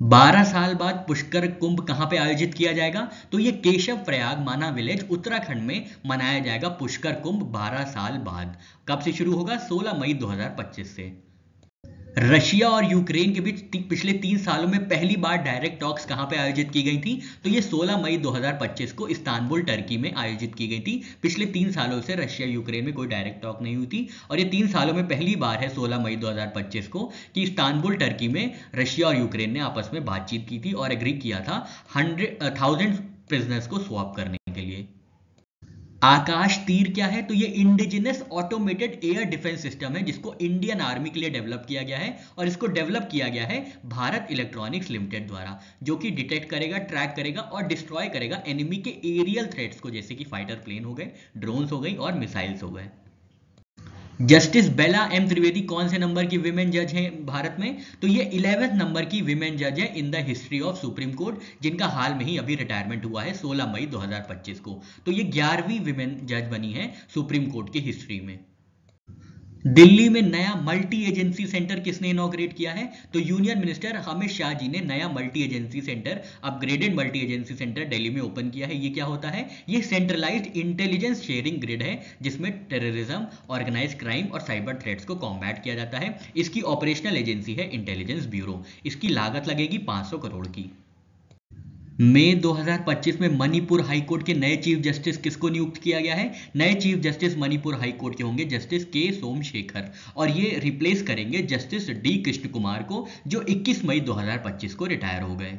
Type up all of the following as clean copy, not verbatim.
12 साल बाद पुष्कर कुंभ कहां पे आयोजित किया जाएगा? तो ये केशव प्रयाग माना विलेज उत्तराखंड में मनाया जाएगा पुष्कर कुंभ 12 साल बाद। कब से शुरू होगा? 16 मई 2025 से। रशिया और यूक्रेन के बीच पिछले 3 सालों में पहली बार डायरेक्ट टॉक्स कहां पे आयोजित की गई थी? तो ये 16 मई 2025 को इस्तांबुल टर्की में आयोजित की गई थी। पिछले 3 सालों से रशिया यूक्रेन में कोई डायरेक्ट टॉक नहीं हुई थी और ये 3 सालों में पहली बार है 16 मई 2025 को कि इस्तांबुल टर्की में रशिया और यूक्रेन ने आपस में बातचीत की थी और एग्री किया था 1000 प्रिजनर्स को स्वैप करने के लिए। आकाश तीर क्या है? तो ये indigenous automated air defence system है जिसको इंडियन आर्मी के लिए डेवलप किया गया है और इसको डेवलप किया गया है भारत इलेक्ट्रॉनिक्स लिमिटेड द्वारा, जो कि डिटेक्ट करेगा, ट्रैक करेगा और डिस्ट्रॉय करेगा एनिमी के एरियल थ्रेट्स को, जैसे कि फाइटर प्लेन हो गए, ड्रोन्स हो गई और मिसाइल्स हो गए। जस्टिस बेला एम त्रिवेदी कौन से नंबर की विमेन जज हैं भारत में? तो ये 11वें नंबर की विमेन जज है in the history of supreme court, जिनका हाल में ही अभी रिटायरमेंट हुआ है 16 मई 2025 को। तो ये 11वीं विमेन जज बनी है सुप्रीम कोर्ट की हिस्ट्री में। दिल्ली में नया मल्टी एजेंसी सेंटर किसने इनॉग्रेट किया है? तो यूनियन मिनिस्टर अमित शाह जी ने नया multi agency centre, upgraded multi agency centre Delhi में ओपन किया है। ये क्या होता है? ये सेंट्रलाइज्ड इंटेलिजेंस शेयरिंग ग्रिड है जिसमें टेररिज्म, ऑर्गेनाइज क्राइम और साइबर थ्रेट्स को कॉम्बैट किया जाता है। इसकी ऑपरेशनल एजेंसी है इंटेलिजेंस ब्यूरो। इसकी लागत लगेगी 500 करोड़ की। मई 2025 में मणिपुर हाईकोर्ट के नए चीफ जस्टिस किसको नियुक्त किया गया है? नए चीफ जस्टिस मणिपुर हाईकोर्ट के होंगे जस्टिस के सोमशेखर और ये रिप्लेस करेंगे जस्टिस डी कृष्ण कुमार को, जो 21 मई 2025 को रिटायर हो गए।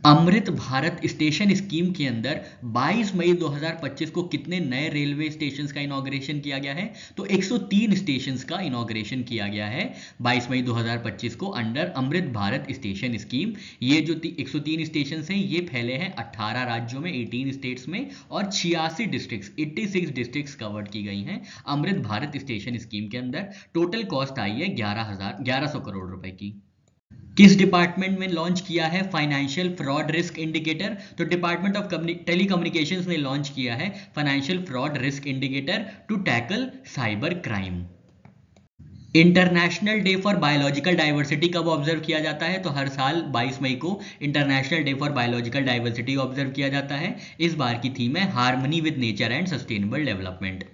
अमृत भारत स्टेशन स्कीम के अंदर 22 मई 2025 को कितने नए रेलवे स्टेशंस का इनॉग्रेशन किया गया है? तो 103 स्टेशंस का इनॉग्रेशन किया गया है 22 मई 2025 को under Amrit Bharat station scheme. ये जो 103 स्टेशंस हैं ये फैले हैं 18 राज्यों में, 18 स्टेट्स में और 86 डिस्ट्रिक्ट्स, 86 डिस्ट्रिक्ट्स कवर की गई हैं अमृत भारत स्टेशन स्कीम के अंदर। टोटल कॉस्ट आई है 1100 करोड़ रुपए की। किस डिपार्टमेंट में लॉन्च किया है फाइनेंशियल फ्रॉड रिस्क इंडिकेटर? तो डिपार्टमेंट ऑफ टेलीकम्युनिकेशंस ने लॉन्च किया है financial fraud risk indicator to tackle cyber crime. International day for biological diversity कब ऑब्जर्व किया जाता है? तो हर साल 22 मई को international day for biological diversity observe किया जाता है। इस बार की थीम है harmony with nature and sustainable development.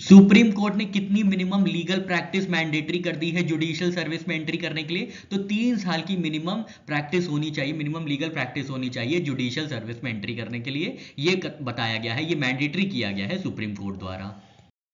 Supreme court ने कितनी मिनिमम लीगल प्रैक्टिस मैंडेटरी कर दी है जुडिशियल सर्विस में एंट्री करने के लिए? तो 3 साल की मिनिमम प्रैक्टिस होनी चाहिए, मिनिमम लीगल प्रैक्टिस होनी चाहिए जुडिशियल सर्विस में एंट्री करने के लिए। ये बताया गया है, ये मैंडेटरी किया गया है सुप्रीम कोर्ट द्वारा।